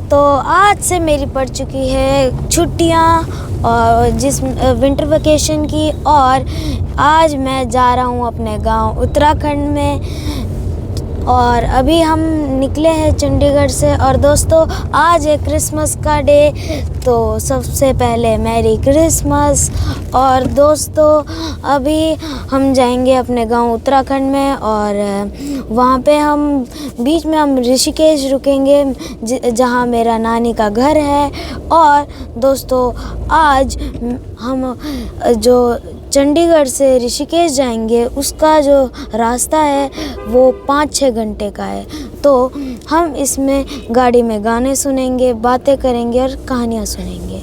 तो आज से मेरी पड़ चुकी है छुट्टियां और जिस विंटर वेकेशन की, और आज मैं जा रहा हूं अपने गांव उत्तराखंड में। और अभी हम निकले हैं चंडीगढ़ से। और दोस्तों, आज है क्रिसमस का डे, तो सबसे पहले मैरी क्रिसमस। और दोस्तों, अभी हम जाएंगे अपने गांव उत्तराखंड में, और वहाँ पे हम बीच में हम ऋषिकेश रुकेंगे जहाँ मेरा नानी का घर है। और दोस्तों, आज हम जो चंडीगढ़ से ऋषिकेश जाएंगे उसका जो रास्ता है वो 5-6 घंटे का है। तो हम इसमें गाड़ी में गाने सुनेंगे, बातें करेंगे और कहानियाँ सुनेंगे।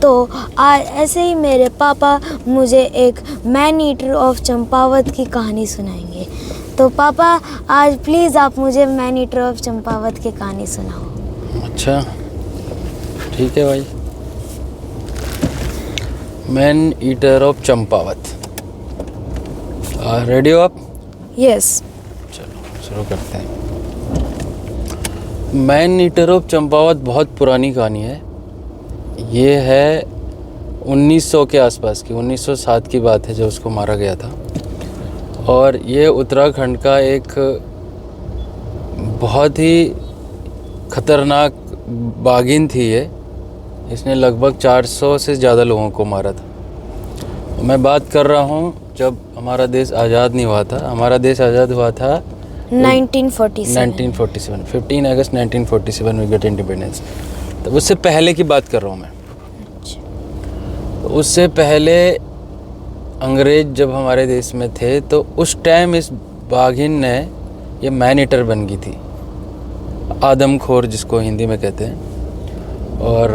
तो आज ऐसे ही मेरे पापा मुझे एक मैन ईटर ऑफ चंपावत की कहानी सुनाएंगे। तो पापा, आज प्लीज़ आप मुझे मैन ईटर ऑफ चंपावत की कहानी सुनाओ। अच्छा, ठीक है भाई। Man eater of Champawat. Ready हो आप? यस। चलो शुरू करते हैं। मैन ईटर ऑफ चंपावत बहुत पुरानी कहानी है। ये है 1900 के आसपास की, 1907 की बात है जब उसको मारा गया था। और ये उत्तराखंड का एक बहुत ही खतरनाक बाघिन थी। इसने लगभग 400 से ज़्यादा लोगों को मारा था। मैं बात कर रहा हूँ जब हमारा देश आज़ाद नहीं हुआ था। हमारा देश आज़ाद हुआ था 1947 15 अगस्त 1947 वी गेट इंडिपेंडेंस। तो उससे पहले की बात कर रहा हूँ मैं। तो उससे पहले अंग्रेज जब हमारे देश में थे तो उस टाइम इस बाघिन ने ये मैन ईटर बन गई थी, आदमखोर जिसको हिंदी में कहते हैं। और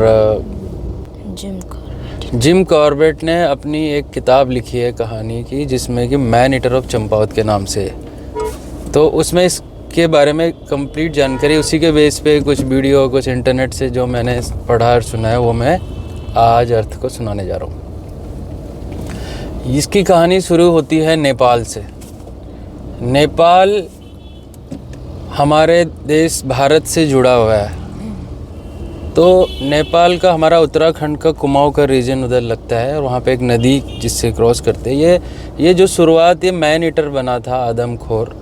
जिम कॉर्बेट ने अपनी एक किताब लिखी है कहानी की, जिसमें कि मैन ईटर ऑफ चंपावत के नाम से है। तो उसमें इसके बारे में कंप्लीट जानकारी उसी के बेस पे कुछ वीडियो, कुछ इंटरनेट से जो मैंने पढ़ा और सुना है वो मैं आज अर्थ को सुनाने जा रहा हूँ। इसकी कहानी शुरू होती है नेपाल से। नेपाल हमारे देश भारत से जुड़ा हुआ है। तो नेपाल का हमारा उत्तराखंड का कुमाऊं का रीजन उधर लगता है, और वहाँ पे एक नदी जिससे क्रॉस करते हैं। ये जो शुरुआत ये मैन ईटर बना था आदमखोर,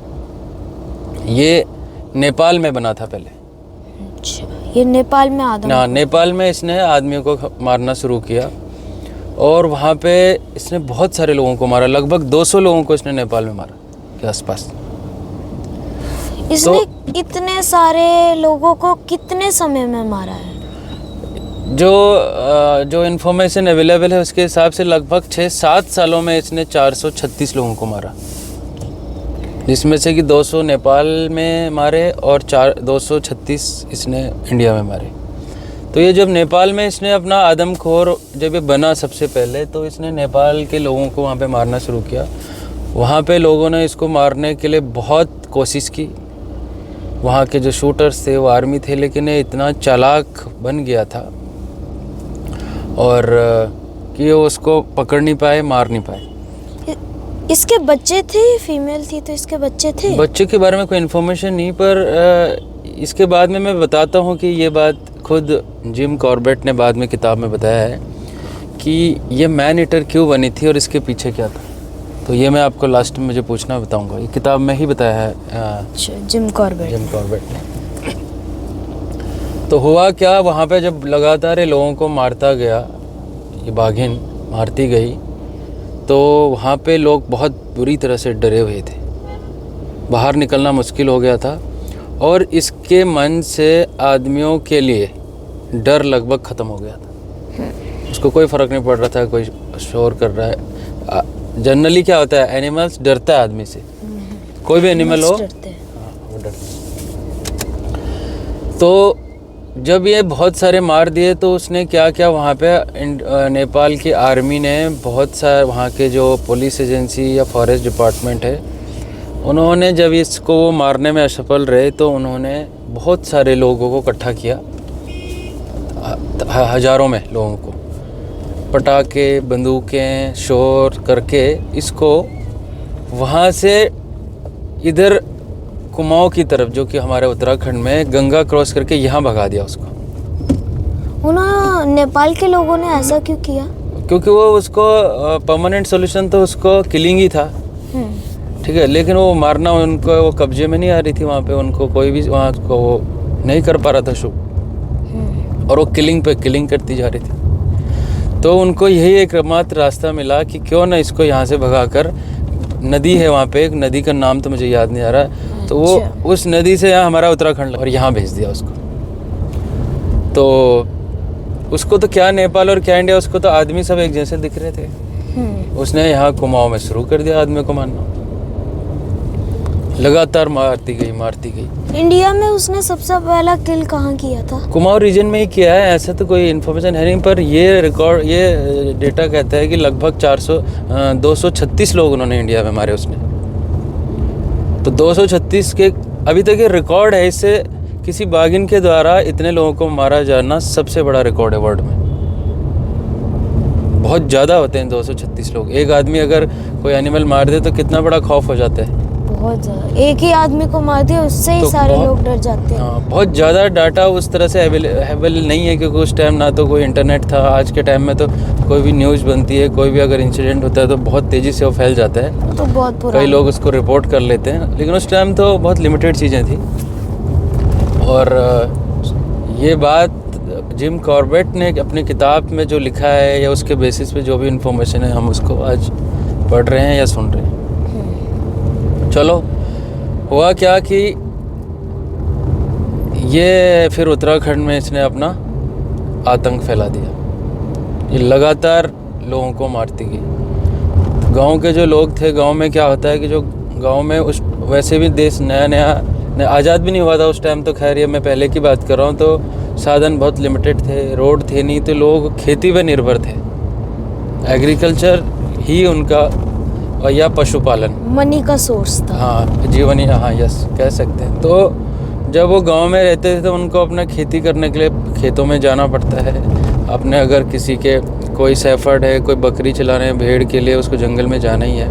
ये नेपाल में बना था पहले। अच्छा, ये नेपाल में नेपाल में इसने आदमियों को मारना शुरू किया, और वहाँ पे इसने बहुत सारे लोगों को मारा। लगभग 200 लोगों को इसने नेपाल में मारा के आसपास। इसने इतने सारे लोगों को कितने समय में मारा है? जो इन्फॉर्मेशन अवेलेबल है उसके हिसाब से लगभग 6-7 सालों में इसने 436 लोगों को मारा, जिसमें से कि 200 नेपाल में मारे और 236 इसने इंडिया में मारे। तो ये जब नेपाल में इसने अपना आदमखोर जब ये बना सबसे पहले, तो इसने नेपाल के लोगों को वहाँ पे मारना शुरू किया। वहाँ पे लोगों ने इसको मारने के लिए बहुत कोशिश की। वहाँ के जो शूटर्स थे वो आर्मी थे, लेकिन ये इतना चालाक बन गया था और कि वो उसको पकड़ नहीं पाए, मार नहीं पाए। इसके बच्चे थे, फीमेल थी तो इसके बच्चे थे? बच्चे के बारे में कोई इन्फॉर्मेशन नहीं, पर इसके बाद में मैं बताता हूँ कि ये बात खुद जिम कॉर्बेट ने बाद में किताब में बताया है कि ये मैन ईटर क्यों बनी थी और इसके पीछे क्या था। तो ये मैं आपको लास्ट में मुझे पूछना बताऊंगा। ये किताब में ही बताया है जिम कॉर्बेट ने। तो हुआ क्या, वहाँ पे जब लगातार लोगों को मारता गया, ये बाघिन मारती गई, तो वहाँ पे लोग बहुत बुरी तरह से डरे हुए थे। बाहर निकलना मुश्किल हो गया था, और इसके मन से आदमियों के लिए डर लगभग ख़त्म हो गया था। उसको कोई फ़र्क नहीं पड़ रहा था कोई शोर कर रहा है। जनरली क्या होता है, एनिमल्स डरता है आदमी से, कोई भी एनिमल हो वो डरता है। तो जब ये बहुत सारे मार दिए तो उसने क्या क्या वहाँ पे नेपाल की आर्मी ने बहुत सारे वहाँ के जो पुलिस एजेंसी या फॉरेस्ट डिपार्टमेंट है, उन्होंने जब इसको वो मारने में असफल रहे तो उन्होंने बहुत सारे लोगों को इकट्ठा किया, हज़ारों में लोगों को, पटाखे बंदूकें शोर करके इसको वहाँ से इधर कुमाऊं की तरफ, जो कि हमारे उत्तराखंड में, गंगा क्रॉस करके यहाँ भगा दिया उसको। उन्होंने नेपाल के लोगों ने ऐसा क्यों किया? क्योंकि वो उसको परमानेंट सॉल्यूशन तो उसको किलिंग ही था, ठीक है, लेकिन वो मारना उनको वो कब्जे में नहीं आ रही थी वहाँ पे, उनको कोई भी वहाँ को वो नहीं कर पा रहा था शो, और वो किलिंग पे किलिंग करती जा रही थी। तो उनको यही एक मात्र रास्ता मिला कि क्यों ना इसको यहाँ से भगाकर, नदी है वहाँ पे, एक नदी का नाम तो मुझे याद नहीं आ रहा, तो वो उस नदी से यहाँ हमारा उत्तराखंड और यहाँ भेज दिया उसको। तो उसको तो क्या नेपाल और क्या इंडिया, उसको तो आदमी सब एक जैसे दिख रहे थे। उसने यहाँ कुमाऊं में शुरू कर दिया आदमी को मारना, लगातार मारती गई। इंडिया में उसने सबसे पहला किल कहाँ किया था? कुमाऊं रीजन में ही किया है, ऐसा तो कोई इन्फॉर्मेशन है नहीं, पर ये रिकॉर्ड, ये डेटा कहता है कि लगभग 236 लोग उन्होंने इंडिया में मारे उसने। तो 236 के अभी तक ये रिकॉर्ड है, इससे किसी बागिन के द्वारा इतने लोगों को मारा जाना सबसे बड़ा रिकॉर्ड है वर्ल्ड में। बहुत ज़्यादा होते हैं 236 लोग। एक आदमी अगर कोई एनिमल मार दे तो कितना बड़ा खौफ हो जाता है। बहुत ज़्यादा, एक ही आदमी को मार दिया उससे ही तो सारे लोग डर जाते हैं। हाँ, बहुत ज़्यादा डाटा उस तरह से अवेलेबल नहीं है, क्योंकि उस टाइम ना तो कोई इंटरनेट था। आज के टाइम में तो कोई भी न्यूज़ बनती है, कोई भी अगर इंसिडेंट होता है तो बहुत तेज़ी से वो फैल जाता है, तो बहुत कई लोग उसको रिपोर्ट कर लेते हैं, लेकिन उस टाइम तो बहुत लिमिटेड चीज़ें थी। और ये बात जिम कॉर्बेट ने अपनी किताब में जो लिखा है, या उसके बेसिस पे जो भी इंफॉर्मेशन है, हम उसको आज पढ़ रहे हैं या सुन रहे हैं। चलो, हुआ क्या कि ये फिर उत्तराखंड में इसने अपना आतंक फैला दिया। ये लगातार लोगों को मारती गई। गांव के जो लोग थे, गांव में क्या होता है कि जो गांव में उस वैसे भी देश नया आज़ाद भी नहीं हुआ था उस टाइम, तो खैर ये मैं पहले की बात कर रहा हूँ, तो साधन बहुत लिमिटेड थे, रोड थे नहीं, तो लोग खेती पे निर्भर थे, एग्रीकल्चर ही उनका, और या पशुपालन मनी का सोर्स था। हाँ, जीवन ही, हाँ यस कह सकते हैं। तो जब वो गांव में रहते थे तो उनको अपना खेती करने के लिए खेतों में जाना पड़ता है। अपने अगर किसी के कोई सैफर्ड है, कोई बकरी चला रहे हैं भेड़ के लिए, उसको जंगल में जाना ही है,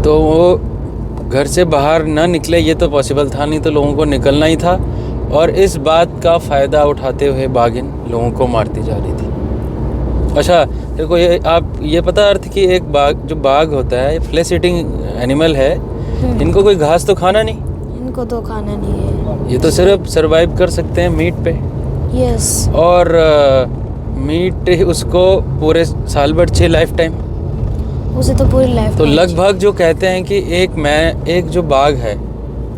तो वो घर से बाहर ना निकले ये तो पॉसिबल था नहीं, तो लोगों को निकलना ही था। और इस बात का फ़ायदा उठाते हुए बाघिन लोगों को मारती जा रही थी। अच्छा देखो, ये आप ये पता अर्थ कि एक बाघ, जो बाघ होता है, फ्लैश ईटिंग एनिमल है, इनको कोई घास तो खाना नहीं, इनको तो खाना नहीं है, ये तो सिर्फ सरवाइव कर सकते हैं मीट पे। यस। और मीट उसको पूरे साल भर चाहिए, लाइफ टाइम, उसे तो पूरी लाइफ। तो लगभग जो कहते हैं कि एक जो बाघ है,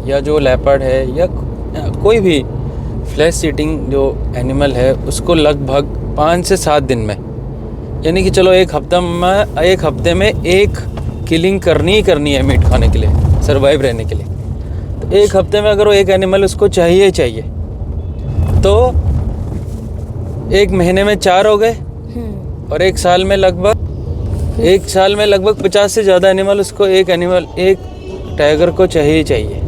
या जो लेपर्ड है, या कोई भी फ्लैश ईटिंग जो एनिमल है, उसको लगभग 5 से 7 दिन में, यानी कि चलो एक हफ्ते में एक किलिंग करनी ही करनी है मीट खाने के लिए, सरवाइव रहने के लिए। तो एक हफ्ते में अगर वो एक एनिमल उसको चाहिए, तो एक महीने में 4 हो गए, और एक साल में लगभग 50 से ज़्यादा एनिमल उसको, एक टाइगर को चाहिए।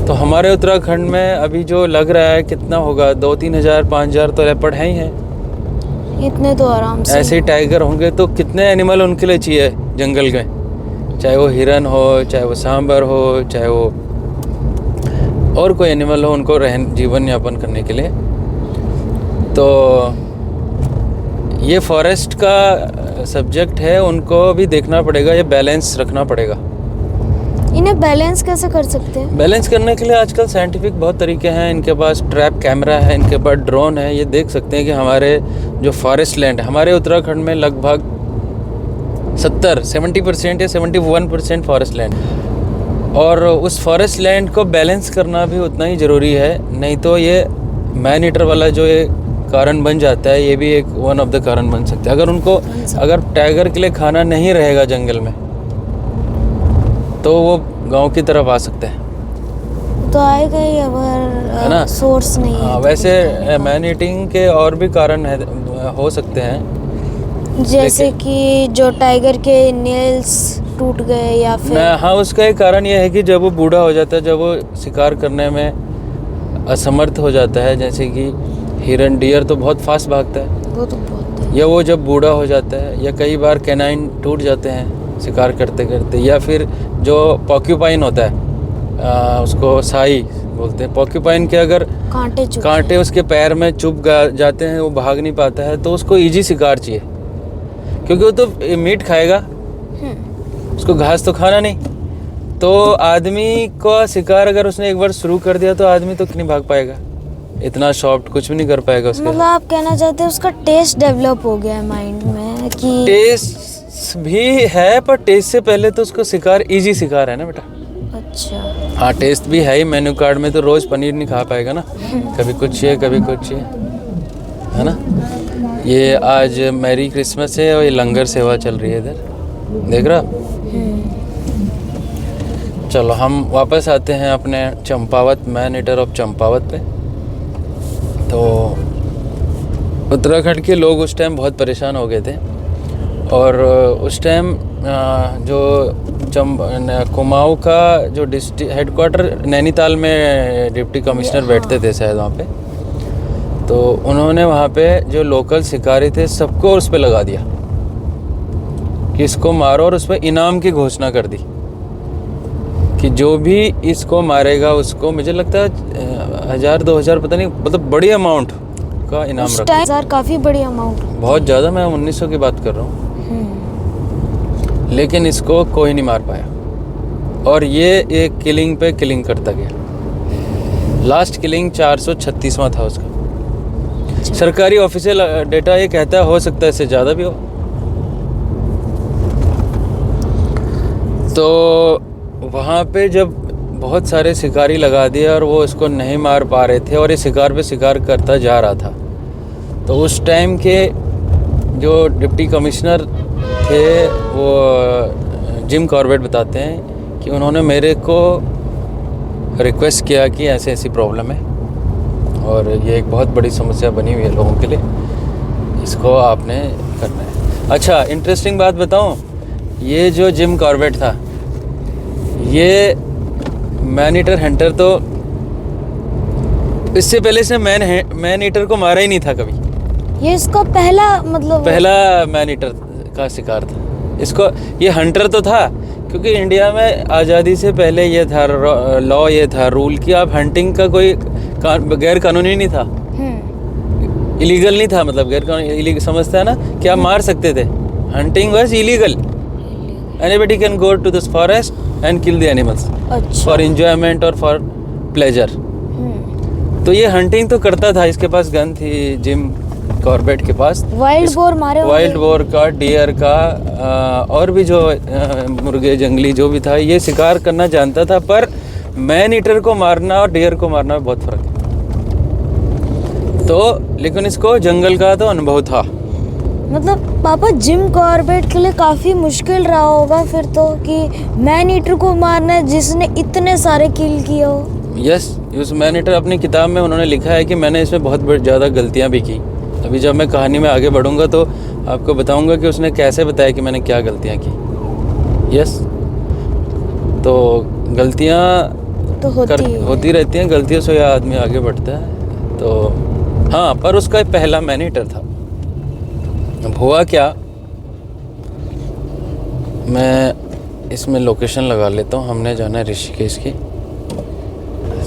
तो हमारे उत्तराखंड में अभी जो लग रहा है कितना होगा, 2-3 हज़ार 5 हज़ार तो लेपर्ड हैं ही हैं, इतने तो आराम से। ऐसे ही टाइगर होंगे, तो कितने एनिमल उनके लिए चाहिए जंगल में, चाहे वो हिरन हो, चाहे वो सांबर हो, चाहे वो और कोई एनिमल हो, उनको जीवन यापन करने के लिए। तो ये फॉरेस्ट का सब्जेक्ट है, उनको भी देखना पड़ेगा, ये बैलेंस रखना पड़ेगा। इन्हें बैलेंस कैसे कर सकते हैं? बैलेंस करने के लिए आजकल साइंटिफिक बहुत तरीके हैं, इनके पास ट्रैप कैमरा है, इनके पास ड्रोन है, ये देख सकते हैं कि हमारे जो फॉरेस्ट लैंड है, हमारे उत्तराखंड में लगभग 70% या 71% फॉरेस्ट लैंड, और उस फॉरेस्ट लैंड को बैलेंस करना भी उतना ही ज़रूरी है, नहीं तो ये मैन ईटर वाला जो ये कारण बन जाता है, ये भी एक वन ऑफ द कारण बन सकता है। अगर टाइगर के लिए खाना नहीं रहेगा जंगल में, तो वो गांव की तरफ आ सकते हैं, तो आएगा ही, अगर है ना, सोर्स नहीं है। वैसे मैन ईटिंग के और भी कारण हो सकते हैं, जैसे कि जो टाइगर के नेल्स टूट गए, या फिर हाँ, उसका एक कारण ये है कि जब वो बूढ़ा हो जाता है, जब वो शिकार करने में असमर्थ हो जाता है, जैसे कि हिरन, डियर तो बहुत फास्ट भागता है, वो तो बहुत है। या वो जब बूढ़ा हो जाता है, या कई बार कैनाइन टूट जाते हैं शिकार करते करते, या फिर जो पॉक्यूपाइन होता है, उसको साई बोलते हैं, पॉर्क्यूपाइन के अगर कांटे उसके पैर में चुभ जाते हैं, वो भाग नहीं पाता है, तो उसको इजी शिकार चाहिए, क्योंकि वो तो मीट खाएगा, उसको घास तो खाना नहीं। तो आदमी का शिकार अगर उसने एक बार शुरू कर दिया तो आदमी तो नहीं भाग पाएगा, इतना सॉफ्ट कुछ भी नहीं कर पाएगा उसके। मतलब आप कहना चाहते हैं उसका टेस्ट डेवलप हो गया है माइंड में कि टेस्ट भी है, पर टेस्ट से पहले तो उसको शिकार इजी शिकार है ना बेटा। अच्छा। हाँ, टेस्ट भी है ही, मेन्यू कार्ड में तो रोज़ पनीर नहीं खा पाएगा ना, कभी कुछ चाहिए कभी कुछ चाहिए, है ना। ये आज मैरी क्रिसमस है और ये लंगर सेवा चल रही है इधर, देख रहा। चलो हम वापस आते हैं अपने Champawat, man eater of Champawat पे। तो उत्तराखंड के लोग उस टाइम बहुत परेशान हो गए थे, और उस टाइम जो कुमाऊं का जो डिस्ट्रिक्ट हेडक्वार्टर नैनीताल में डिप्टी कमिश्नर बैठते थे शायद वहाँ पे, तो उन्होंने वहाँ पे जो लोकल शिकारी थे सबको उस पे लगा दिया कि इसको मारो, और उस पर इनाम की घोषणा कर दी कि जो भी इसको मारेगा उसको, मुझे लगता है 1000-2000 पता नहीं, मतलब बड़ी अमाउंट का इनाम रखा। 1000 काफ़ी बड़ी अमाउंट, बहुत ज़्यादा, मैं 1900 की बात कर रहा हूँ। लेकिन इसको कोई नहीं मार पाया, और ये एक किलिंग पे किलिंग करता गया। लास्ट किलिंग 436वां था उसका। सरकारी ऑफिशियल डेटा ये कहता है, हो सकता है इससे ज़्यादा भी हो। तो वहाँ पे जब बहुत सारे शिकारी लगा दिए और वो इसको नहीं मार पा रहे थे, और ये शिकार पे शिकार करता जा रहा था, तो उस टाइम के जो डिप्टी कमिश्नर थे वो जिम कॉर्बेट बताते हैं कि उन्होंने मेरे को रिक्वेस्ट किया कि ऐसे ऐसी प्रॉब्लम है और ये एक बहुत बड़ी समस्या बनी हुई है लोगों के लिए, इसको आपने करना है। अच्छा, इंटरेस्टिंग बात बताऊं, ये जो जिम कॉर्बेट था, ये मैन ईटर हंटर, तो इससे पहले से मैन ईटर को मारा ही नहीं था कभी। ये इसका पहला मैन ईटर का शिकार था। इसको, ये हंटर तो था, क्योंकि इंडिया में आज़ादी से पहले ये था लॉ, ये था रूल कि आप हंटिंग का कोई गैर कानूनी नहीं था, इलीगल नहीं था, मतलब गैर कानूनी समझता है ना कि आप मार सकते थे। Hunting was illegal, anybody can go to this forest and kill the animals for enjoyment और फॉर प्लेजर। तो ये हंटिंग तो करता था, इसके पास गन थी जिम कॉर्बेट के पास, वाइल्ड बोर का, डियर का, और भी जो मुर्गे जंगली जो भी था, ये शिकार करना जानता था। पर मैन ईटर को मारना और डियर को मारना में बहुत फर्क है। तो लेकिन इसको जंगल का तो अनुभव था। मतलब पापा, जिम कॉर्बेट के लिए काफ़ी मुश्किल रहा होगा फिर तो, कि मैन ईटर को मारना है जिसने इतने सारे किल किए हो। यस, उस मैन ईटर अपनी किताब में उन्होंने लिखा है कि मैंने इसमें बहुत ज़्यादा गलतियाँ भी की। अभी जब मैं कहानी में आगे बढ़ूंगा तो आपको बताऊंगा कि उसने कैसे बताया कि मैंने क्या गलतियां की। यस, तो गलतियां तो होती रहती हैं, गलतियों से आदमी आगे बढ़ता है। तो हाँ, पर उसका पहला मैन ईटर था। अब हुआ क्या, मैं इसमें लोकेशन लगा लेता हूँ। हमने जाना है ऋषिकेश की,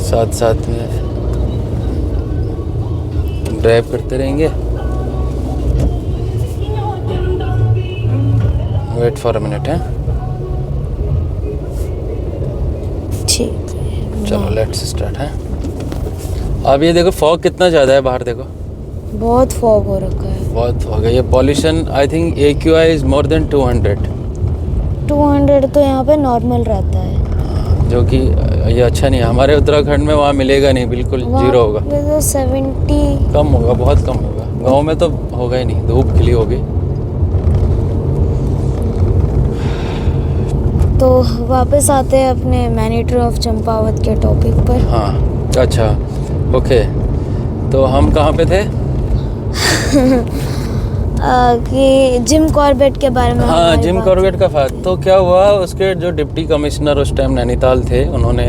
साथ साथ में ड्राइव करते रहेंगे। वेट फॉर अ मिनट है, ठीक है, चलो लेट्स स्टार्ट है। अब ये देखो फॉग कितना ज़्यादा है बाहर, देखो बहुत फॉग हो रखा है, बहुत फॉग है। ये pollution I think AQI is more than 200 तो यहाँ पे नॉर्मल रहता है, जो कि ये अच्छा नहीं है। हमारे उत्तराखंड में वहाँ मिलेगा नहीं, बिल्कुल जीरो होगा, तो 70 कम होगा, बहुत कम होगा। गांव में तो होगा ही नहीं, धूप खिली होगी। तो वापस आते हैं अपने मैन ईटर ऑफ चंपावत के टॉपिक पर। हाँ, अच्छा, ओके, तो हम कहाँ पे थे? कि जिम कॉर्बेट के बारे में। हाँ, जिम कॉर्बेट का फायदा। तो क्या हुआ, उसके जो डिप्टी कमिश्नर उस टाइम नैनीताल थे, उन्होंने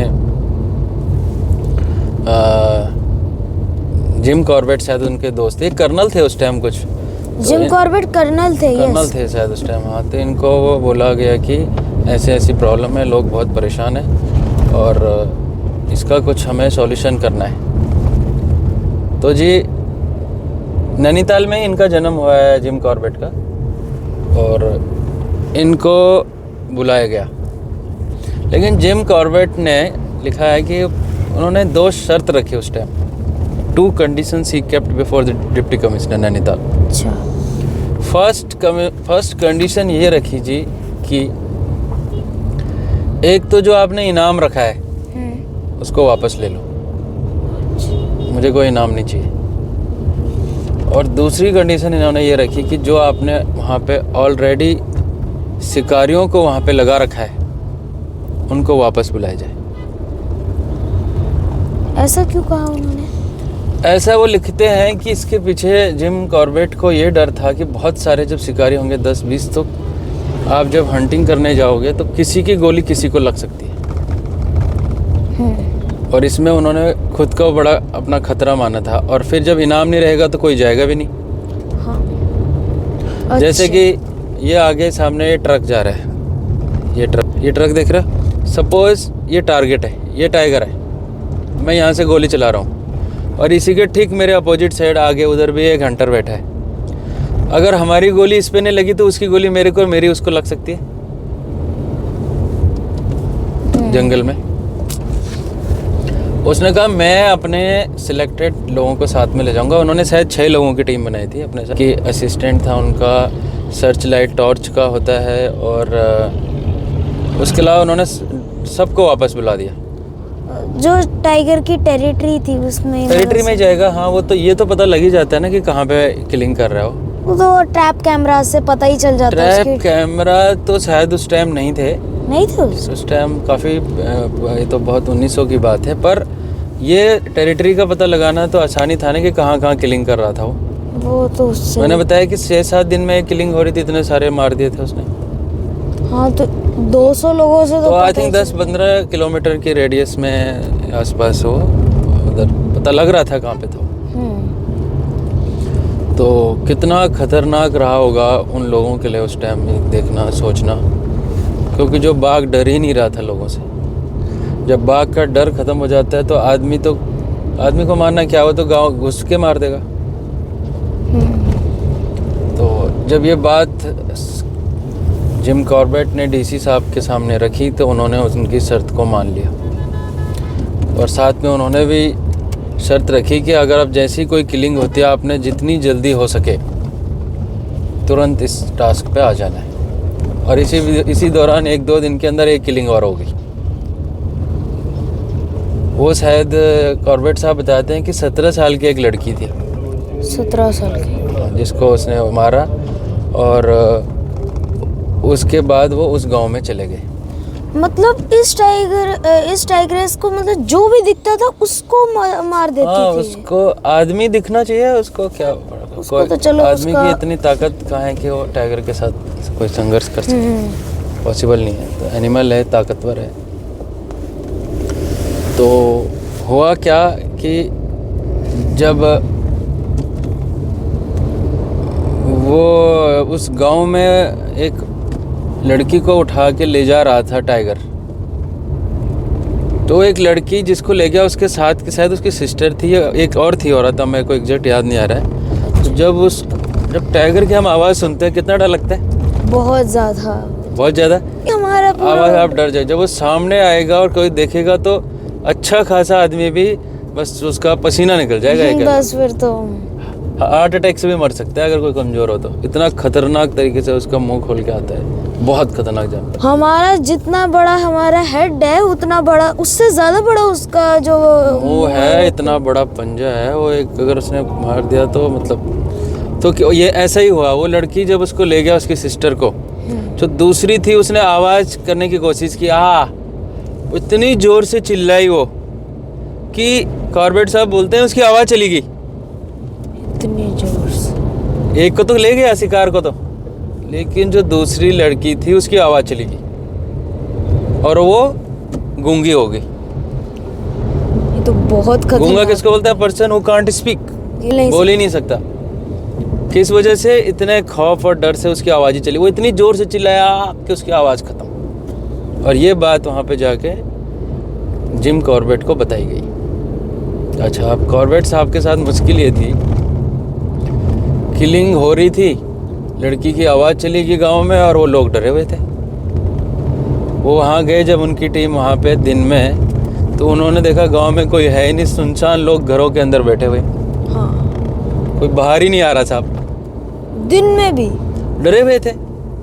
जिम कॉर्बेट, शायद उनके दोस्त थे, कर्नल थे उस टाइम कुछ, जिम कॉर्बेट कर्नल थे शायद उस टाइम। हाँ, तो इनको वो बोला गया कि ऐसे ऐसी प्रॉब्लम है, लोग बहुत परेशान हैं और इसका कुछ हमें सॉल्यूशन करना है। तो जी नैनीताल में इनका जन्म हुआ है, जिम कॉर्बेट का, और इनको बुलाया गया। लेकिन जिम कॉर्बेट ने लिखा है कि उन्होंने 2 शर्त रखी उस टाइम। 2 कंडीशंस ही kept before the deputy commissioner Nainital. अच्छा। फर्स्ट कंडीशन ये रखी जी कि एक तो जो आपने इनाम रखा है उसको वापस ले लो, मुझे कोई इनाम नहीं चाहिए। और दूसरी कंडीशन इन्होंने ये रखी कि जो आपने वहाँ पे ऑलरेडी शिकारियों को वहाँ पे लगा रखा है उनको वापस बुलाया जाए। ऐसा क्यों कहा उन्होंने? ऐसा वो लिखते हैं कि इसके पीछे जिम कॉर्बेट को ये डर था कि बहुत सारे जब शिकारी होंगे 10-20, तो आप जब हंटिंग करने जाओगे तो किसी की गोली किसी को लग सकती है। और इसमें उन्होंने खुद को बड़ा अपना खतरा माना था। और फिर जब इनाम नहीं रहेगा तो कोई जाएगा भी नहीं। हाँ। जैसे कि ये आगे सामने ये ट्रक जा रहा है, ये ट्रक देख रहा है। सपोज ये टारगेट है, ये टाइगर है, मैं यहाँ से गोली चला रहा हूँ और इसी के ठीक मेरे अपोजिट साइड आगे उधर भी एक हंटर बैठा है। अगर हमारी गोली इस पे नहीं लगी तो उसकी गोली मेरे को, मेरी उसको लग सकती है जंगल में। उसने कहा मैं अपने सिलेक्टेड लोगों को साथ में ले जाऊंगा। उन्होंने शायद 6 लोगों की टीम बनाई थी अपने साथ, कि असिस्टेंट था उनका, सर्च लाइट टॉर्च का होता है, और उसके अलावा उन्होंने सबको वापस बुला दिया। जो टाइगर की टेरिटरी थी उसमें, टेरिटरी में जाएगा। हाँ, वो तो ये तो पता लग ही जाता है ना कि कहाँ पे किलिंग कर रहा हो। वो तो ट्रैप कैमरा से पता ही चल जाता है। ट्रैप कैमरा तो शायद उस टाइम नहीं थे उस टाइम काफ़ी, ये तो बहुत 1900 की बात है। पर ये टेरिटरी का पता लगाना तो आसानी था ना कि कहाँ कहाँ किलिंग कर रहा था वो तो उससे मैंने बताया कि 6-7 दिन में किलिंग हो रही थी, इतने सारे मार दिए थे उसने। हाँ, तो 200 लोगों से तो आई थिंक 10-15 किलोमीटर की रेडियस में आसपास हो, उधर पता लग रहा था कहाँ पे था। तो कितना खतरनाक रहा होगा उन लोगों के लिए उस टाइम में देखना, सोचना, क्योंकि जो बाघ डर ही नहीं रहा था लोगों से। जब बाघ का डर खत्म हो जाता है तो आदमी को मारना क्या, हो तो गांव घुस के मार देगा। तो जब ये बात जिम कॉर्बेट ने डीसी साहब के सामने रखी तो उन्होंने उनकी शर्त को मान लिया, और साथ में उन्होंने भी शर्त रखी कि अगर अब जैसी कोई किलिंग होती है आपने जितनी जल्दी हो सके तुरंत इस टास्क पे आ जाना है। और इसी दौरान 1-2 दिन के अंदर एक किलिंग और हो गई। वो शायद कॉर्बेट साहब बताते हैं कि 17 साल की एक लड़की थी, 17 साल की, जिसको उसने मारा, और उसके बाद वो उस गांव में चले गए। मतलब इस टाइग्रेस को मतलब जो भी दिखता था उसको मार देती थी। उसको आदमी दिखना चाहिए, उसको क्या, उसको तो चलो आदमी की इतनी ताकत कहाँ है कि वो टाइगर के साथ कोई संघर्ष कर सके, पॉसिबल नहीं है। तो एनिमल है, ताकतवर है। तो हुआ क्या कि जब वो उस गांव में एक लड़की को उठा के ले जा रहा था टाइगर, तो एक लड़की जिसको ले गया उसके साथ की शायद उसकी सिस्टर थी या एक और थी औरत, मेरे को एग्जैक्ट याद नहीं आ रहा है। तो जब टाइगर की हम आवाज़ सुनते हैं कितना डर लगता है, बहुत ज़्यादा हमारा आवाज़, आप डर जाए। जब वो सामने आएगा और कोई देखेगा तो अच्छा खासा आदमी भी बस उसका पसीना निकल जाएगा, बस फिर तो हार्ट अटैक से भी मर सकता है अगर कोई कमज़ोर हो तो। इतना खतरनाक तरीके से उसका मुंह खोल के आता है, बहुत खतरनाक जानवर। हमारा जितना बड़ा हमारा हेड है उतना बड़ा, उससे ज़्यादा बड़ा उसका जो मुंह है, इतना बड़ा पंजा है। वो एक अगर उसने मार दिया तो मतलब, तो ये ऐसा ही हुआ। वो लड़की जब उसको ले गया उसकी सिस्टर को, जो दूसरी थी उसने आवाज़ करने की कोशिश की, इतनी ज़ोर से चिल्लाई वो कि कॉर्बेट साहब बोलते हैं उसकी आवाज़ चली गई इतनी जोर से। एक को तो ले गया शिकार को तो, लेकिन जो दूसरी लड़की थी उसकी आवाज़ चली गई और वो गूंगी हो गई। ये तो बहुत खतरनाक। गूंगा किसको बोलता है? पर्सन हु कांट स्पीक, बोल ही नहीं सकता। किस वजह से? इतने खौफ और डर से उसकी आवाज़ ही चली। वो इतनी ज़ोर से चिल्लाया कि उसकी आवाज़ ख़त्म। और ये बात वहाँ पे जाके जिम कॉर्बेट को बताई गई। अच्छा, अब कॉर्बेट साहब के साथ मुश्किल ये थी, किलिंग हो रही थी, लड़की की आवाज़ चली गई गांव में और वो लोग डरे हुए थे। वो वहाँ गए जब उनकी टीम वहाँ पे दिन में, तो उन्होंने देखा गांव में कोई है ही नहीं, सुनसान, लोग घरों के अंदर बैठे हुए। हाँ, कोई बाहर ही नहीं आ रहा साहब, दिन में भी डरे हुए थे।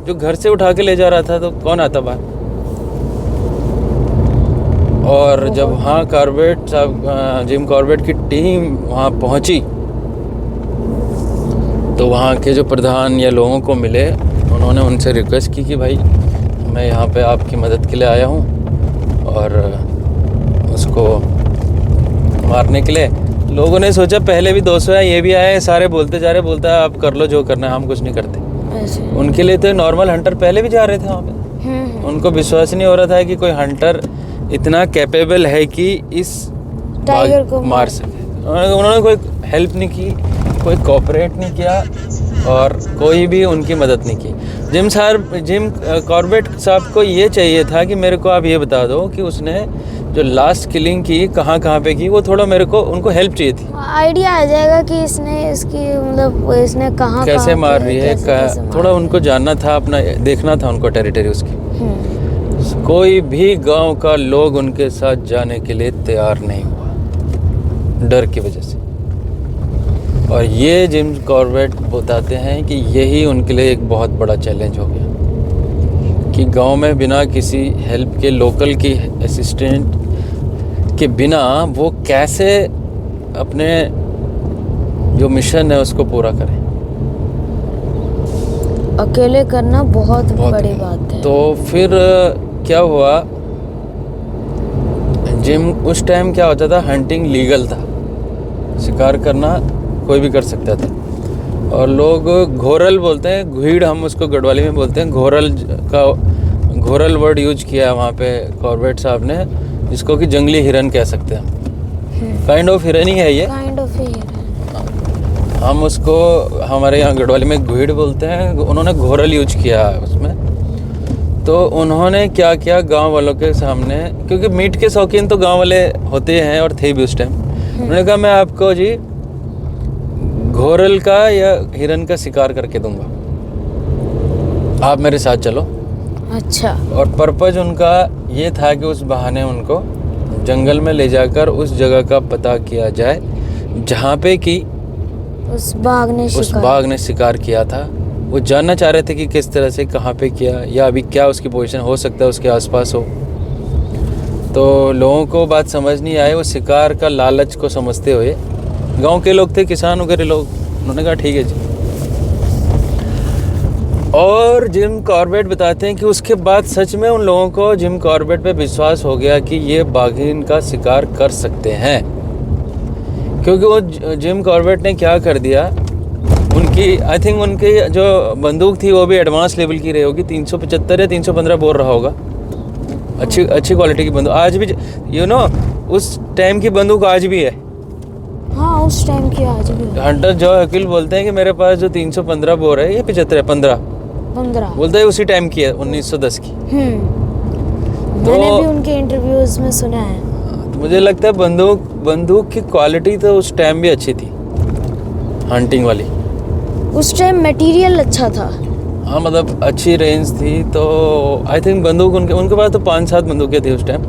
जो घर से उठा के ले जा रहा था तो कौन आता बाहर। और जब वहाँ कॉर्बेट साहब, जिम कॉर्बेट की टीम वहाँ पहुँची, तो वहाँ के जो प्रधान या लोगों को मिले, उन्होंने उनसे रिक्वेस्ट की कि भाई मैं यहाँ पे आपकी मदद के लिए आया हूँ, और उसको मारने के लिए। लोगों ने सोचा पहले भी 200 है, ये भी आए, सारे बोलते जा रहे, बोलता है आप कर लो जो करना है, हम कुछ नहीं करते। उनके लिए तो नॉर्मल हंटर पहले भी जा रहे थे वहाँ पे। उनको विश्वास नहीं हो रहा था कि कोई हंटर इतना कैपेबल है कि इस टाइगर को मार सके। उन्होंने कोई हेल्प नहीं की, कोई कोऑपरेट नहीं किया, और कोई भी उनकी मदद नहीं की। जिम कॉर्बेट साहब को ये चाहिए था कि मेरे को आप ये बता दो कि उसने जो लास्ट किलिंग की कहाँ पे की, वो थोड़ा मेरे को, उनको हेल्प चाहिए थी। आइडिया आ जाएगा कि इसने कहाँ कैसे मार रही है, थोड़ा उनको जानना था, अपना देखना था उनको टेरिटरी उसकी। कोई भी गांव का लोग उनके साथ जाने के लिए तैयार नहीं हुआ, डर की वजह से। और ये जिम कॉर्बेट बताते हैं कि यही उनके लिए एक बहुत बड़ा चैलेंज हो गया कि गांव में बिना किसी हेल्प के, लोकल की असिस्टेंट के बिना वो कैसे अपने जो मिशन है उसको पूरा करें। अकेले करना बहुत बड़ी बात है। तो फिर क्या हुआ, जिम उस टाइम क्या होता था, हंटिंग लीगल था, शिकार करना कोई भी कर सकता था। और लोग घोरल बोलते हैं, घुईड़ हम उसको गढ़वाली में बोलते हैं, घोरल वर्ड यूज किया है वहाँ पे कॉर्बेट साहब ने, जिसको कि जंगली हिरन कह सकते हैं। काइंड ऑफ हिरन ही है ये, काइंड ऑफ हिरन। हम उसको हमारे यहाँ गढ़वाली में घुईड़ बोलते हैं। उन्होंने घोरल यूज किया है उसमें। तो उन्होंने क्या किया, गांव वालों के सामने, क्योंकि मीट के शौकीन तो गांव वाले होते हैं और थे भी उस टाइम। उन्होंने कहा मैं आपको जी घोरल का या हिरन का शिकार करके दूंगा, आप मेरे साथ चलो। अच्छा। और पर्पज उनका ये था कि उस बहाने उनको जंगल में ले जाकर उस जगह का पता किया जाए जहाँ पे कि उस बाघ ने शिकार किया था। वो जानना चाह रहे थे कि किस तरह से, कहाँ पे किया, या अभी क्या उसकी पोजीशन हो सकता है उसके आसपास हो। तो लोगों को बात समझ नहीं आई। वो शिकार का लालच को समझते हुए, गांव के लोग थे, किसान वगैरह लोग, उन्होंने कहा ठीक है जी। और जिम कॉर्बेट बताते हैं कि उसके बाद सच में उन लोगों को जिम कॉर्बेट पे विश्वास हो गया कि ये बाघिन का शिकार कर सकते हैं, क्योंकि वो जिम कॉर्बेट ने क्या कर दिया, उनकी आई थिंक उनकी जो बंदूक थी वो भी एडवांस लेवल की रही होगी, 375 या 315 बोल रहा होगा, अच्छी क्वालिटी की बंदूक। आज भी उस टाइम की बंदूक आज भी है। हाँ, उस टाइम की आज भी है। हंटर जो हकील बोलते हैं कि मेरे पास जो 315 बोर है, ये 75 है, 15 बोलते हैं, उसी टाइम की है, 1910 की। मैंने भी उनके इंटरव्यूज में सुना है। तो मुझे लगता है बंदूक की क्वालिटी तो उस टाइम भी अच्छी थी, हंटिंग वाली। उस टाइम मटेरियल अच्छा था। हाँ, मतलब अच्छी रेंज थी। तो आई थिंक बंदूक उनके पास तो 5-7 बंदूकें थी उस टाइम।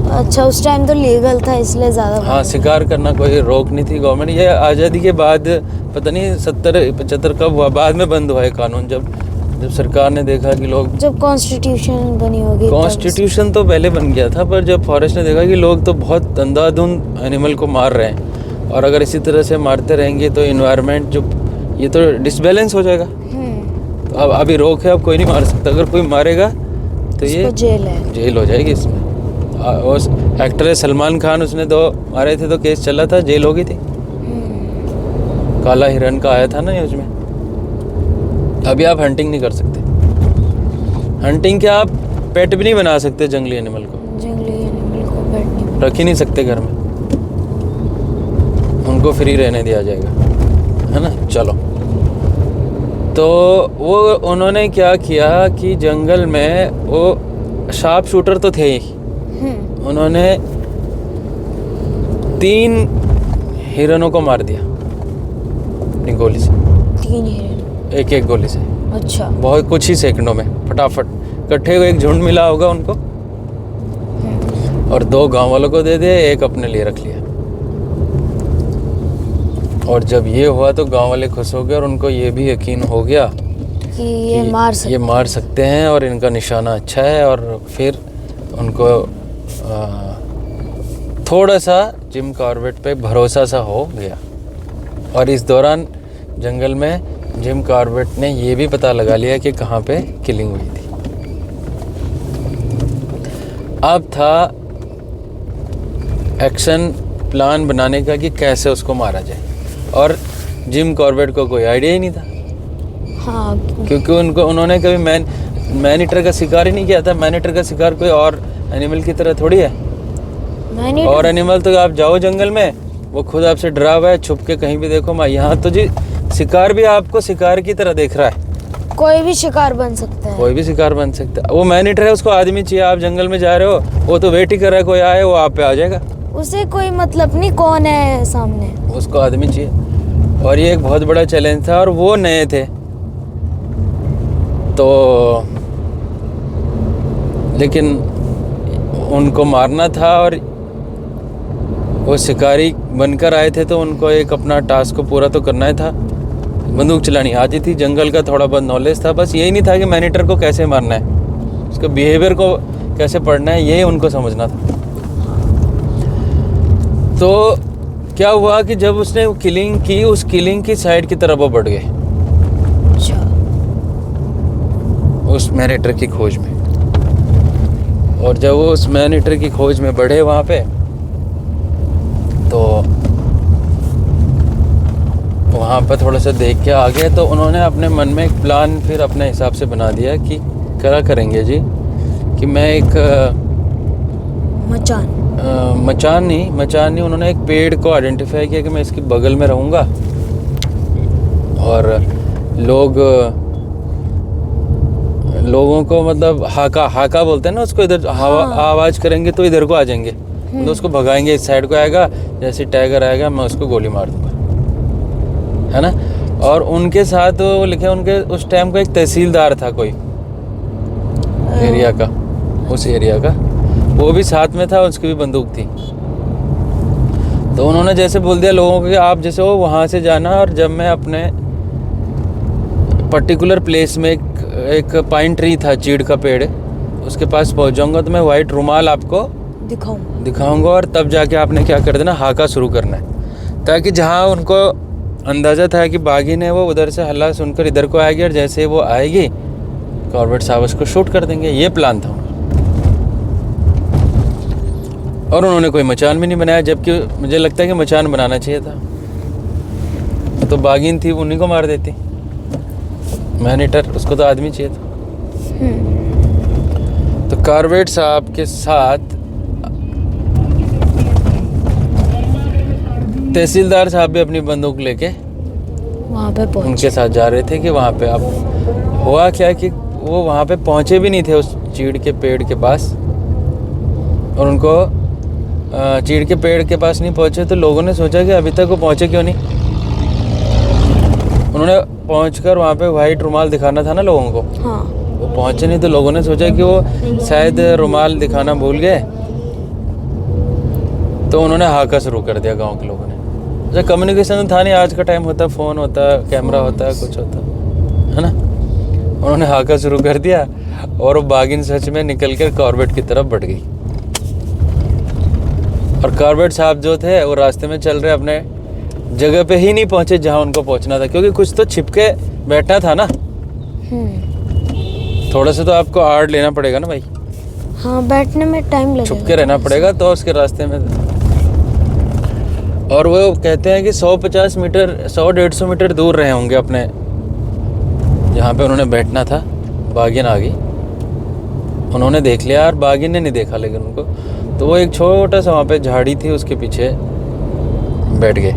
अच्छा, उस टाइम तो लीगल था इसलिए ज़्यादा। हाँ, शिकार करना कोई रोक नहीं थी गवर्नमेंट। ये आज़ादी के बाद पता नहीं 70-75 कब हुआ, बाद में बंद हुआ है कानून, जब सरकार ने देखा कि लोग, जब कॉन्स्टिट्यूशन बनी होगी। कॉन्स्टिट्यूशन तो पहले बन गया था, पर जब फॉरेस्ट ने देखा कि लोग तो बहुत अंधाधुंध एनिमल को मार रहे हैं, और अगर इसी तरह से मारते रहेंगे तो इन्वायरमेंट जो ये तो डिसबैलेंस हो जाएगा। तो अब अभी रोक है, अब कोई नहीं मार सकता। अगर कोई मारेगा तो ये जेल हो जाएगी इसमें। उस एक्टर है सलमान खान, उसने 2 मारे थे तो केस चला था, जेल हो गई थी। काला हिरन का आया था ना न्यूज़ में। अभी आप हंटिंग नहीं कर सकते। हंटिंग क्या, आप पेट भी नहीं बना सकते जंगली एनिमल को पेट नहीं रख ही नहीं सकते घर में, उनको फ्री रहने दिया जाएगा, है ना। चलो, तो वो उन्होंने क्या किया कि जंगल में वो शार्प शूटर तो थे ही, उन्होंने 3 हिरणों को मार दिया अपनी गोली से, 3 हिरण? एक गोली से। अच्छा। बहुत कुछ ही सेकंडों में फटाफट इकट्ठे हुए, एक झुंड मिला होगा उनको, और 2 गांव वालों को दे दिया, एक अपने लिए रख लिया। और जब ये हुआ तो गांव वाले खुश हो गए और उनको ये भी यकीन हो गया कि ये मार सकते हैं और इनका निशाना अच्छा है। और फिर उनको थोड़ा सा जिम कॉर्बेट पे भरोसा सा हो गया। और इस दौरान जंगल में जिम कॉर्बेट ने ये भी पता लगा लिया कि कहाँ पे किलिंग हुई थी। अब था एक्शन प्लान बनाने का कि कैसे उसको मारा जाए, और जिम कॉर्बेट को कोई आइडिया ही नहीं था। हाँ, क्योंकि उन्होंने कभी मैन ईटर का शिकार ही नहीं किया था। मैन ईटर का शिकार कोई और एनिमल की तरह थोड़ी है। और एनिमल तो आप जाओ जंगल में, वो खुद आपसे डरा हुआ है, छुप के कहीं भी देखो। यहाँ तो जी शिकार भी आपको शिकार की तरह देख रहा है। कोई भी शिकार बन सकता है। कोई भी शिकार बन सकता है। वो मैन ईटर है, उसको आदमी चाहिए। आप जंगल में जा रहे हो, वो तो वेट ही कर रहा है कोई आए, वो आप पे आ जाएगा। उसे कोई मतलब नहीं कौन है सामने, उसको आदमी चाहिए। और ये एक बहुत बड़ा चैलेंज था, और वो नए थे तो, लेकिन उनको मारना था। और वो शिकारी बनकर आए थे तो उनको एक अपना टास्क को पूरा तो करना ही था। बंदूक चलानी आती थी, जंगल का थोड़ा बहुत नॉलेज था, बस यही नहीं था कि मैन ईटर को कैसे मारना है, उसके बिहेवियर को कैसे पढ़ना है, यही उनको समझना था। तो क्या हुआ कि जब उसने किलिंग की, उस किलिंग की साइड की तरफ वो बढ़ गए। अच्छा। उस मैन ईटर की खोज में। और जब वो उस मैन ईटर की खोज में बढ़े वहाँ पे, तो वहाँ पर थोड़ा सा देख के आ गए। तो उन्होंने अपने मन में एक प्लान फिर अपने हिसाब से बना दिया कि क्या करेंगे जी, कि मैं एक मचान नहीं, उन्होंने एक पेड़ को आइडेंटिफाई किया कि मैं इसके बगल में रहूँगा, और लोगों को मतलब हाका बोलते हैं ना उसको, इधर आवाज़ करेंगे तो इधर को आ जाएंगे, तो उसको भगाएंगे, इस साइड को आएगा, जैसे टाइगर आएगा मैं उसको गोली मार दूंगा, है ना। और उनके साथ वो लिखे, उनके उस टाइम को एक तहसीलदार था कोई एरिया का, उस एरिया का, वो भी साथ में था, उसकी भी बंदूक थी। तो उन्होंने जैसे बोल दिया लोगों को कि आप जैसे हो वहाँ से जाना, और जब मैं अपने पर्टिकुलर प्लेस में एक पाइन ट्री था, चीड़ का पेड़, उसके पास पहुँच जाऊँगा तो मैं वाइट रुमाल आपको दिखाऊंगा, और तब जाके आपने क्या कर देना, हाका शुरू करना है, ताकि जहाँ उनको अंदाज़ा था कि बागी ने वो उधर से हल्ला सुनकर इधर को आएगी, और जैसे वो आएगी कॉर्बेट साहब उसको शूट कर देंगे। ये प्लान था। और उन्होंने कोई मचान भी नहीं बनाया, जबकि मुझे लगता है कि मचान बनाना चाहिए था। तो बागिन थी, उन्हीं को मार देती। मैन ईटर, उसको तो आदमी चाहिए था। तो कॉर्बेट साहब के साथ तहसीलदार साहब भी अपनी बंदूक लेके वहाँ पे पहुंचे। उनके साथ जा रहे थे कि वहाँ पे अब हुआ क्या कि वो वहाँ पे पहुँचे भी नहीं थे उस चीड़ के पेड़ के पास, और उनको चीड़ के पेड़ के पास नहीं पहुँचे। तो लोगों ने सोचा कि अभी तक वो पहुँचे क्यों नहीं। उन्होंने पहुँचकर वहाँ पे वाइट रुमाल दिखाना था ना लोगों को। हाँ। वो पहुँचे नहीं, तो लोगों ने सोचा कि वो शायद रुमाल दिखाना भूल गए, तो उन्होंने हाका शुरू कर दिया गांव के लोगों ने। जैसे कम्युनिकेशन था नहीं, आज का टाइम होता है, फ़ोन होता है, कैमरा होता है, कुछ होता है ना। उन्होंने हाका शुरू कर दिया, और वो बागिन सच में निकल कर कॉर्बेट की तरफ बढ़ गई। और कॉर्बेट साहब जो थे वो रास्ते में चल रहे अपने जगह पे ही नहीं पहुंचे जहां उनको पहुंचना था, क्योंकि कुछ तो छिपके बैठना था ना। थोड़ा सा तो आपको आड़ लेना पड़ेगा ना भाई। हाँ, बैठने में टाइम लगेगा, छुप के रहना पड़ेगा, तो उसके रास्ते में। और वो कहते हैं कि 150 मीटर 100-150 मीटर दूर रहे होंगे अपने जहाँ पे उन्होंने बैठना था। बागिन आ गई, उन्होंने देख लिया, और बागिन ने नहीं देखा लेकिन उनको। तो वो एक छोटा सा वहाँ पे झाड़ी थी, उसके पीछे बैठ गए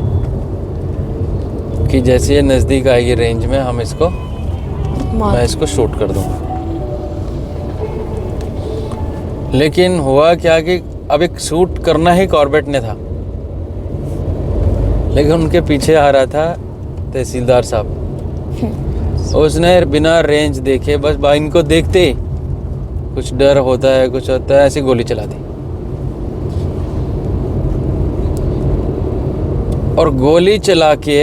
कि जैसे ये नज़दीक आएगी रेंज में, हम इसको मैं इसको शूट कर दूँगा। लेकिन हुआ क्या कि अब एक शूट करना ही कॉर्बेट ने था, लेकिन उनके पीछे आ रहा था तहसीलदार साहब। उसने बिना रेंज देखे, बस इनको देखते ही कुछ डर होता है, कुछ होता है, ऐसी गोली चला दी। और गोली चला के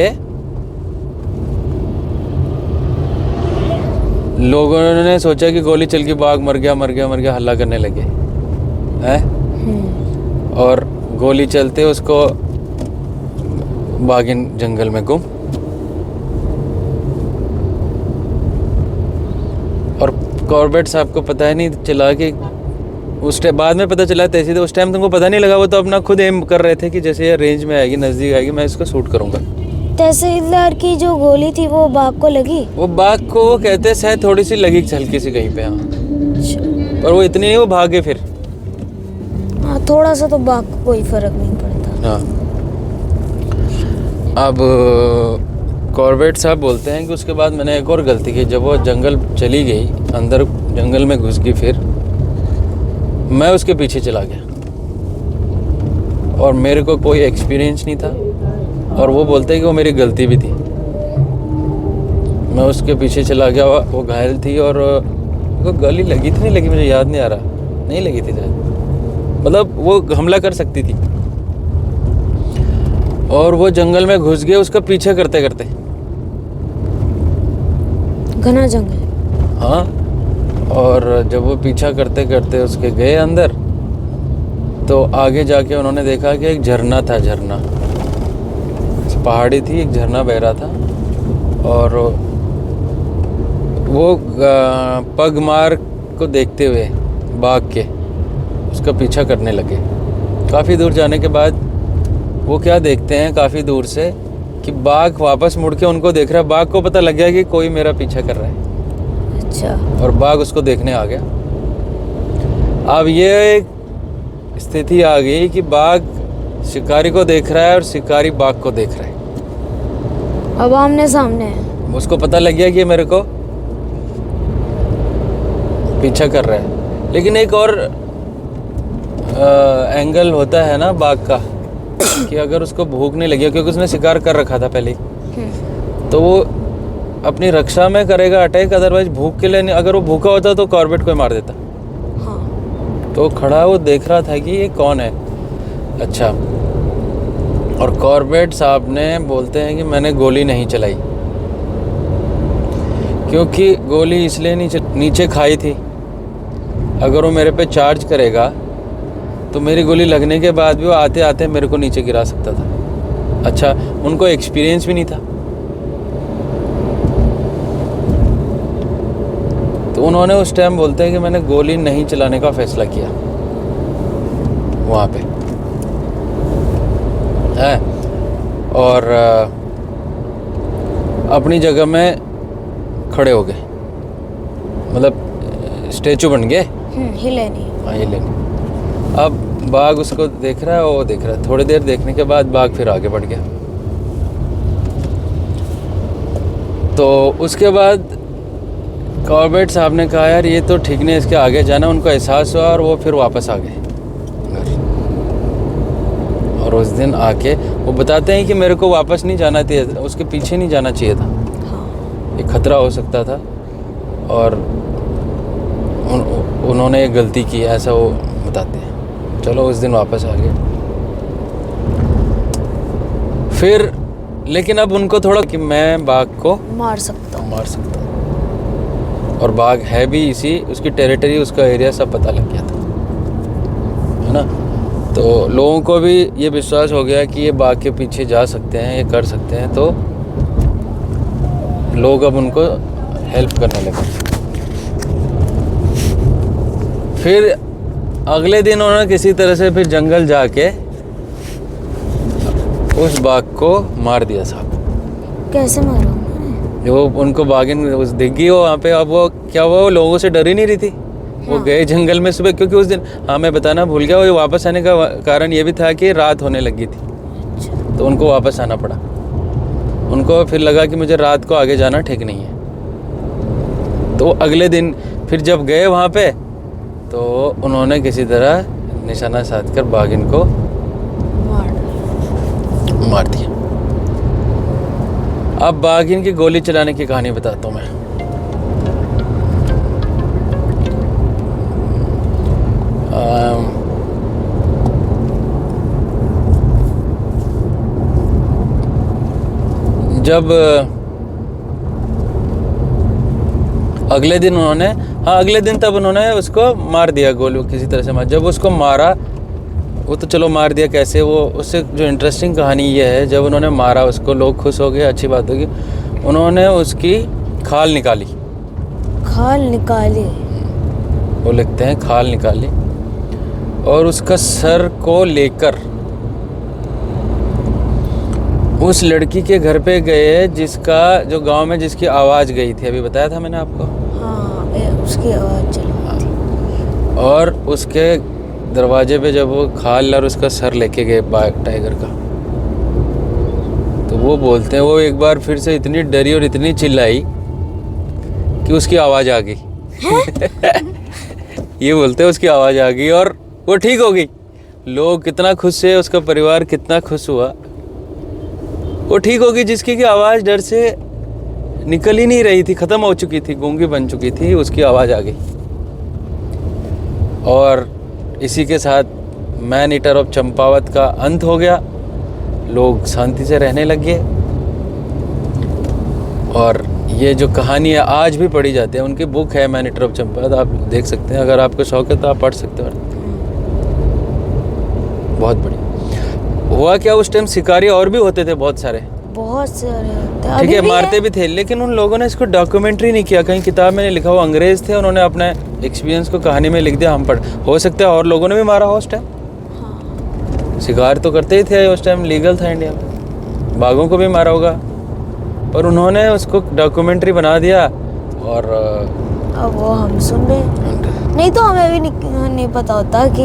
लोगों ने सोचा कि गोली चल के बाघ मर गया मर गया मर गया, हल्ला करने लगे हैं। और गोली चलते उसको बाघिन जंगल में गुम। और कॉर्बेट साहब को पता ही नहीं चला कि उस टाइम, बाद में पता चला तहसीलदार, उस टाइम तुमको पता नहीं लगा। वो तो अपना खुद एम कर रहे थे कि जैसे ये रेंज में आएगी, नज़दीक आएगी, मैं इसको शूट करूंगा। तहसीलदार की जो गोली थी वो बाघ को लगी? वो बाघ को वो कहते शायद थोड़ी सी लगी, हल्की सी कहीं पे, हाँ, पर वो इतनी नहीं, वो भागे फिर। हाँ, थोड़ा सा तो बाघ को कोई फर्क नहीं पड़ता। हाँ। अब कॉर्बेट साहब बोलते हैं कि उसके बाद मैंने एक और गलती की। जब वो जंगल चली गई, अंदर जंगल में घुस गई, फिर मैं उसके पीछे चला गया और मेरे को कोई एक्सपीरियंस नहीं था। और वो बोलते हैं कि वो मेरी गलती भी थी। मैं उसके पीछे चला गया, वो घायल थी और वो गोली लगी थी, नहीं लगी मुझे याद नहीं आ रहा, नहीं लगी थी शायद, मतलब वो हमला कर सकती थी। और वो जंगल में घुस गए उसका पीछा करते करते। घना जंगल। हाँ। और जब वो पीछा करते करते उसके गए अंदर, तो आगे जाके उन्होंने देखा कि एक झरना था, झरना, पहाड़ी थी, एक झरना बह रहा था। और वो पगमार को देखते हुए बाघ के उसका पीछा करने लगे। काफ़ी दूर जाने के बाद वो क्या देखते हैं काफ़ी दूर से कि बाघ वापस मुड़ के उनको देख रहा है। बाघ को पता लग गया कि कोई मेरा पीछा कर रहा है। अच्छा। और बाघ उसको देखने आ गया। अब ये एक स्थिति आ गई कि बाघ शिकारी को देख रहा है और शिकारी बाघ को देख रहा है। अब आमने सामने है। उसको पता लग गया कि मेरे को पीछा कर रहा है। लेकिन एक और एंगल होता है ना बाघ का कि अगर उसको भूख नहीं लगी, क्योंकि उसने शिकार कर रखा था पहले, तो वो अपनी रक्षा में करेगा अटैक। अदरवाइज भूख के लिए नहीं, अगर वो भूखा होता तो कॉर्बेट को मार देता। हाँ। तो खड़ा वो देख रहा था कि ये कौन है। अच्छा। और कॉर्बेट साहब ने बोलते हैं कि मैंने गोली नहीं चलाई, क्योंकि गोली इसलिए नीचे खाई थी। अगर वो मेरे पे चार्ज करेगा तो मेरी गोली लगने के बाद भी वो आते आते मेरे को नीचे गिरा सकता था। अच्छा, उनको एक्सपीरियंस भी नहीं था, तो उन्होंने उस टाइम बोलते हैं कि मैंने गोली नहीं चलाने का फैसला किया वहाँ पे है। और अपनी जगह में खड़े हो गए, मतलब स्टैचू बन गए। हिले नहीं। हाँ, हिले नहीं। अब बाघ उसको देख रहा है, वो देख रहा है। थोड़ी देर देखने के बाद बाघ फिर आगे बढ़ गया। तो उसके बाद कॉर्बेट साहब ने कहा यार ये तो ठीक नहीं, इसके आगे जाना। उनको एहसास हुआ और वो फिर वापस आ गए घर। और उस दिन आके वो बताते हैं कि मेरे को वापस नहीं जाना चाहिए, उसके पीछे नहीं जाना चाहिए था। हाँ। एक खतरा हो सकता था और उन्होंने एक गलती की, ऐसा वो बताते हैं। चलो उस दिन वापस आ गए फिर। लेकिन अब उनको थोड़ा कि मैं बाघ को मार सकता हूँ। और बाघ है भी इसी, उसकी टेरिटरी, उसका एरिया सब पता लग गया था, है ना। तो लोगों को भी ये विश्वास हो गया कि ये बाघ के पीछे जा सकते हैं, ये कर सकते हैं। तो लोग अब उनको हेल्प करने लगे। फिर अगले दिन उन्होंने किसी तरह से फिर जंगल जाके उस बाघ को मार दिया साहब। कैसे मारा उन्होंने? जो उनको बाघिन दिख गई वो वहाँ पे। अब वो क्या हुआ, वो लोगों से डर ही नहीं रही थी। वो गए जंगल में सुबह, क्योंकि उस दिन, हाँ मैं बताना भूल गया, वो वापस आने का कारण ये भी था कि रात होने लगी थी। अच्छा। तो उनको वापस आना पड़ा। उनको फिर लगा कि मुझे रात को आगे जाना ठीक नहीं है। तो अगले दिन फिर जब गए वहाँ पे, तो उन्होंने किसी तरह निशाना साधकर बाघिन को मार दिया। अब बाघिन की गोली चलाने की कहानी बताता हूँ मैं। जब अगले दिन तब उन्होंने उसको मार दिया, गोली किसी तरह से मार। जब उसको मारा, वो तो चलो मार दिया कैसे, वो उससे जो इंटरेस्टिंग कहानी ये है, जब उन्होंने मारा उसको लोग खुश हो गए, अच्छी बात होगी। उन्होंने उसकी खाल निकाली, वो लिखते हैं खाल निकाली, और उसका सर को लेकर उस लड़की के घर पे गए जिसका, जो गांव में जिसकी आवाज़ गई थी, अभी बताया था मैंने आपको। हाँ, उसकी आवाज़ चली थी। और उसके दरवाजे पे जब वो खाल और उसका सर लेके गए टाइगर का, तो वो बोलते हैं वो एक बार फिर से इतनी डरी और इतनी चिल्लाई कि उसकी आवाज़ आ गई। ये बोलते हैं उसकी आवाज़ आ गई और वो ठीक हो गई। लोग कितना खुश है, उसका परिवार कितना खुश हुआ। वो ठीक हो गई जिसकी की आवाज़ डर से निकल ही नहीं रही थी, ख़त्म हो चुकी थी, गूंगी बन चुकी थी, उसकी आवाज़ आ गई। और इसी के साथ मैन ईटर ऑफ चंपावत का अंत हो गया। लोग शांति से रहने लग गए। और ये जो कहानी है आज भी पढ़ी जाती है। उनकी बुक है मैन ईटर ऑफ चंपावत, आप देख सकते हैं, अगर आपको शौक है तो आप पढ़ सकते हो। बहुत बढ़िया। हुआ क्या, उस टाइम शिकारी और भी होते थे, बहुत सारे होते हैं, ठीक है, मारते भी थे, लेकिन उन लोगों ने इसको डॉक्यूमेंट्री नहीं किया। कहीं किताब में नहीं लिखा। वो अंग्रेज थे, उन्होंने अपने एक्सपीरियंस को कहानी में लिख दिया, हम पढ़। हो सकता है और लोगों ने भी मारा हो उस टाइम। हाँ। शिकार तो करते ही थे, उस टाइम लीगल था इंडिया में, बाघों को भी मारा होगा, पर उन्होंने उसको डॉक्यूमेंट्री बना दिया। और अब वो हम सुन रहे, नहीं तो हमें भी नहीं पता होता कि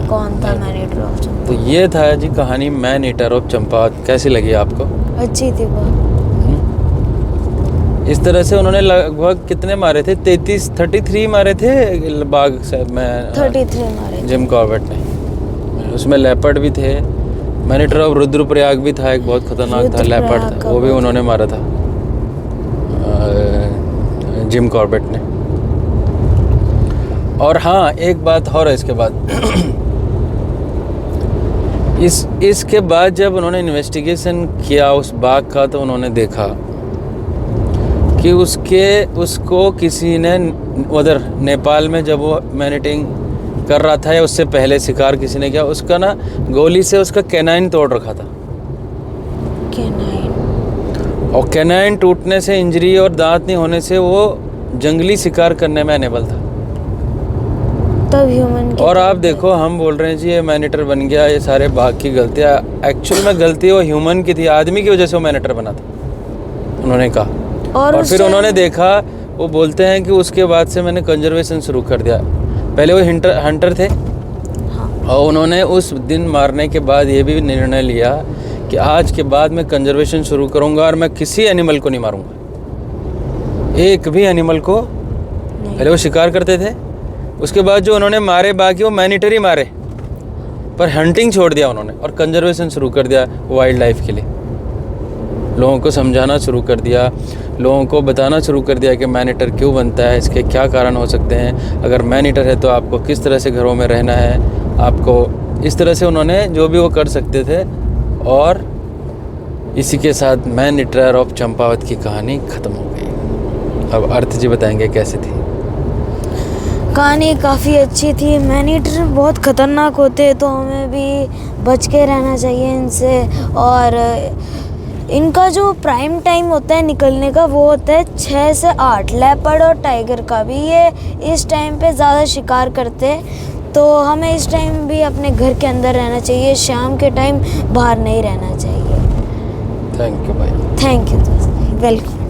कौन था मैन ईटर ऑफ चंपावत। तो ये था जी कहानी मैन ईटर ऑफ चंपावत। कैसी लगी आपको? अच्छी थी बहुत। इस तरह से उन्होंने लगभग कितने मारे थे? 33 मारे थे बाघ में, 33 मारे जिम कॉर्बेट ने। उसमें लेपर्ड भी थे। मैन ईटर ऑफ रुद्रप्रयाग भी था, एक बहुत खतरनाक था, लेपर्ड था, वो भी उन्होंने मारा था, जिम कॉर्बेट ने। और हाँ, एक बात और है इसके बाद। इसके बाद जब उन्होंने इन्वेस्टिगेशन किया उस बाघ का, तो उन्होंने देखा कि उसको किसी ने उधर नेपाल में, जब वो मैनिटिंग कर रहा था या उससे पहले शिकार किसी ने किया, उसका ना गोली से उसका कैनाइन तोड़ रखा था। और कैनाइन टूटने से इंजरी और दांत नहीं होने से वो जंगली शिकार करने में अनेबल था। तब ह्यूमन और आप देखो, हम बोल रहे हैं जी ये मैन ईटर बन गया, ये सारे बाघ की गलतियाँ, एक्चुअल में गलती वो ह्यूमन की थी, आदमी की वजह से वो मैन ईटर बना था, उन्होंने कहा। और फिर उन्होंने देखा, वो बोलते हैं कि उसके बाद से मैंने कंजर्वेशन शुरू कर दिया। पहले वो हंटर थे। हाँ। और उन्होंने उस दिन मारने के बाद ये भी निर्णय लिया कि आज के बाद मैं कंजर्वेशन शुरू करूँगा और मैं किसी एनिमल को नहीं मारूँगा, एक भी एनिमल को। पहले वो शिकार करते थे, उसके बाद जो उन्होंने मारे बाकी वो मैन ईटर ही मारे, पर हंटिंग छोड़ दिया उन्होंने और कंजर्वेशन शुरू कर दिया वाइल्ड लाइफ के लिए। लोगों को समझाना शुरू कर दिया, लोगों को बताना शुरू कर दिया कि मैन ईटर क्यों बनता है, इसके क्या कारण हो सकते हैं, अगर मैन ईटर है तो आपको किस तरह से घरों में रहना है, आपको इस तरह से उन्होंने जो भी वो कर सकते थे। और इसी के साथ मैन ईटर ऑफ चंपावत की कहानी ख़त्म हो गई। अब अर्थ जी बताएंगे कैसी थी कहानी। काफ़ी अच्छी थी। मैन ईटर बहुत ख़तरनाक होते हैं, तो हमें भी बच के रहना चाहिए इनसे। और इनका जो प्राइम टाइम होता है निकलने का, वो होता है 6 से 8। लेपर्ड और टाइगर का भी ये इस टाइम पे ज़्यादा शिकार करते हैं, तो Hमें इस टाइम भी अपने घर के अंदर रहना चाहिए, शाम के टाइम बाहर नहीं रहना चाहिए। थैंक यू भाई। Thank you, welcome.